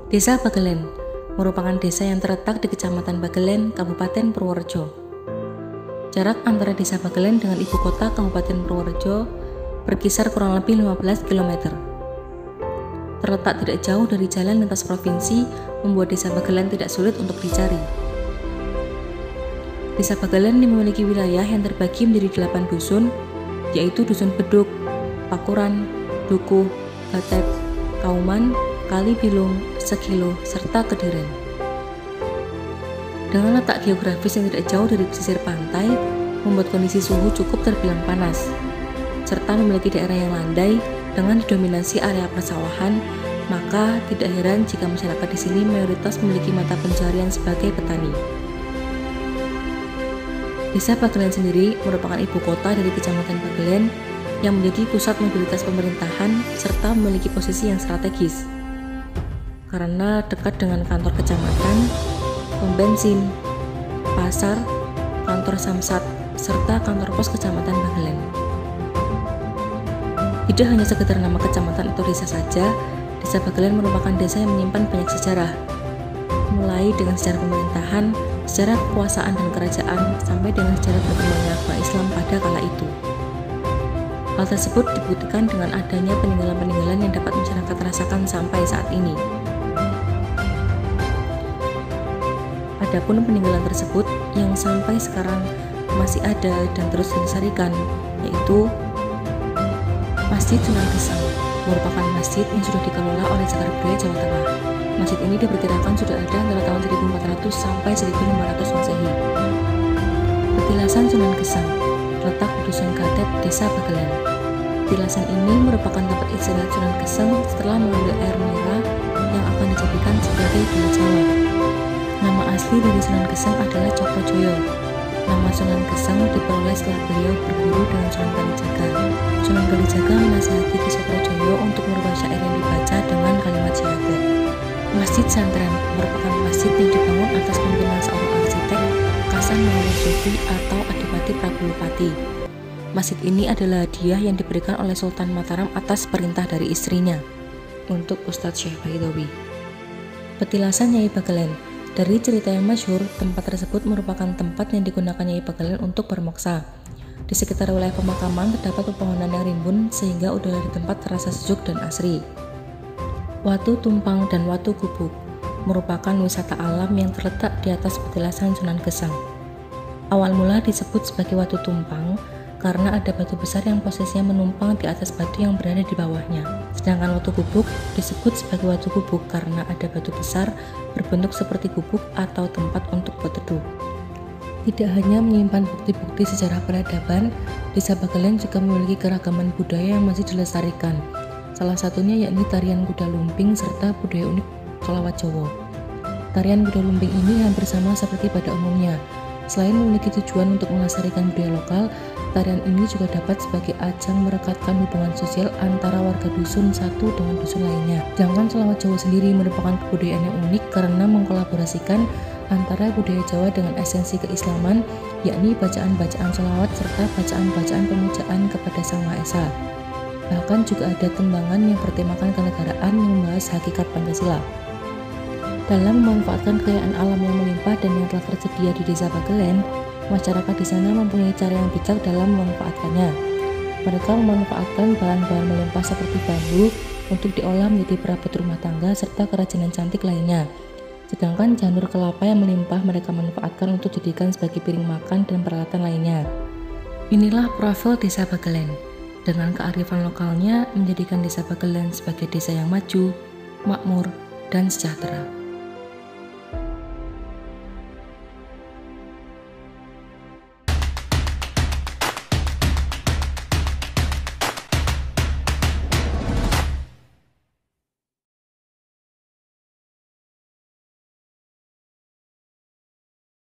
Desa Bagelen merupakan desa yang terletak di Kecamatan Bagelen, Kabupaten Purworejo. Jarak antara Desa Bagelen dengan ibu kota Kabupaten Purworejo berkisar kurang lebih 15 km. Terletak tidak jauh dari jalan lintas provinsi, membuat Desa Bagelen tidak sulit untuk dicari. Desa Bagelen memiliki wilayah yang terbagi menjadi 8 dusun, yaitu Dusun Beduk, Pakuran, Dukuh, Gatet, Kauman, Kalibilung, Sekilo, serta Kediren. Dengan letak geografis yang tidak jauh dari pesisir pantai, membuat kondisi suhu cukup terbilang panas, serta memiliki daerah yang landai dengan didominasi area persawahan, maka tidak heran jika masyarakat di sini mayoritas memiliki mata pencaharian sebagai petani. Desa Bagelen sendiri merupakan ibu kota dari Kecamatan Bagelen yang menjadi pusat mobilitas pemerintahan serta memiliki posisi yang strategis karena dekat dengan kantor kecamatan, pom bensin, pasar, kantor samsat, serta kantor pos Kecamatan Bagelen. Tidak hanya sekedar nama kecamatan atau desa saja, Desa Bagelen merupakan desa yang menyimpan banyak sejarah, mulai dengan sejarah pemerintahan, sejarah kekuasaan dan kerajaan, sampai dengan sejarah berkembangnya agama Islam pada kala itu. Hal tersebut dibuktikan dengan adanya peninggalan-peninggalan yang dapat masyarakat rasakan sampai saat ini. Adapun peninggalan tersebut yang sampai sekarang masih ada dan terus dilestarikan, yaitu Masjid Sunan Geseng, merupakan masjid yang sudah dikelola oleh Cagar Budaya Jawa Tengah. Masjid ini diperkirakan sudah ada antara tahun 1400 sampai 1500 Masehi. Petilasan Sunan Geseng terletak di Dusun Gatet, Desa Bagelen. Petilasan ini merupakan tempat istirahat Sunan Geseng setelah mengambil air mineral yang akan dijadikan sebagai gula Jawa. Nama asli dari Sunan Geseng adalah Cokrojoyo. Nama Sunan Geseng diperoleh setelah beliau berguru dengan Sunan Kalijaga. Sunan Kalijaga menasihati Ki Cokrojoyo untuk merubah syair yang dibaca dengan kalimat syahadat. Masjid Santren merupakan masjid yang dibangun atas pimpinan seorang arsitek, Kasan Mangunkusufi atau Adipati Prabopati. Masjid ini adalah hadiah yang diberikan oleh Sultan Mataram atas perintah dari istrinya untuk Ustadz Syekh Baidawi. Petilasan Nyai Bagelen. Dari cerita yang masyhur, tempat tersebut merupakan tempat yang digunakan Nyai Bagelen untuk bermoksa. Di sekitar wilayah pemakaman terdapat pepohonan yang rimbun sehingga udara di tempat terasa sejuk dan asri. Watu Tumpang dan Watu Gubuk merupakan wisata alam yang terletak di atas petilasan Sunan Geseng. Awal mula disebut sebagai Watu Tumpang karena ada batu besar yang posisinya menumpang di atas batu yang berada di bawahnya. Sedangkan Watu Gubuk disebut sebagai Watu Gubuk karena ada batu besar berbentuk seperti gubuk atau tempat untuk berteduh. Tidak hanya menyimpan bukti-bukti sejarah peradaban, Desa Bagelen juga memiliki keragaman budaya yang masih dilestarikan. Salah satunya yakni tarian kuda lumping serta budaya unik Kelawat Jawa. Tarian kuda lumping ini hampir sama seperti pada umumnya. Selain memiliki tujuan untuk melestarikan budaya lokal, tarian ini juga dapat sebagai ajang merekatkan hubungan sosial antara warga dusun satu dengan dusun lainnya. Sedangkan Selawat Jawa sendiri merupakan kebudayaan yang unik karena mengkolaborasikan antara budaya Jawa dengan esensi keislaman, yakni bacaan-bacaan selawat serta bacaan-bacaan pemujaan kepada Sang Maha Esa. Bahkan juga ada tembangan yang bertemakan kenegaraan yang membahas hakikat Pancasila. Dalam memanfaatkan kekayaan alam yang melimpah dan yang telah tersedia di Desa Bagelen, masyarakat di sana mempunyai cara yang bijak dalam memanfaatkannya. Mereka memanfaatkan bahan-bahan melimpah seperti bambu untuk diolah menjadi perabot rumah tangga serta kerajinan cantik lainnya. Sedangkan janur kelapa yang melimpah mereka manfaatkan untuk dijadikan sebagai piring makan dan peralatan lainnya. Inilah profil Desa Bagelen. Dengan kearifan lokalnya menjadikan Desa Bagelen sebagai desa yang maju, makmur, dan sejahtera.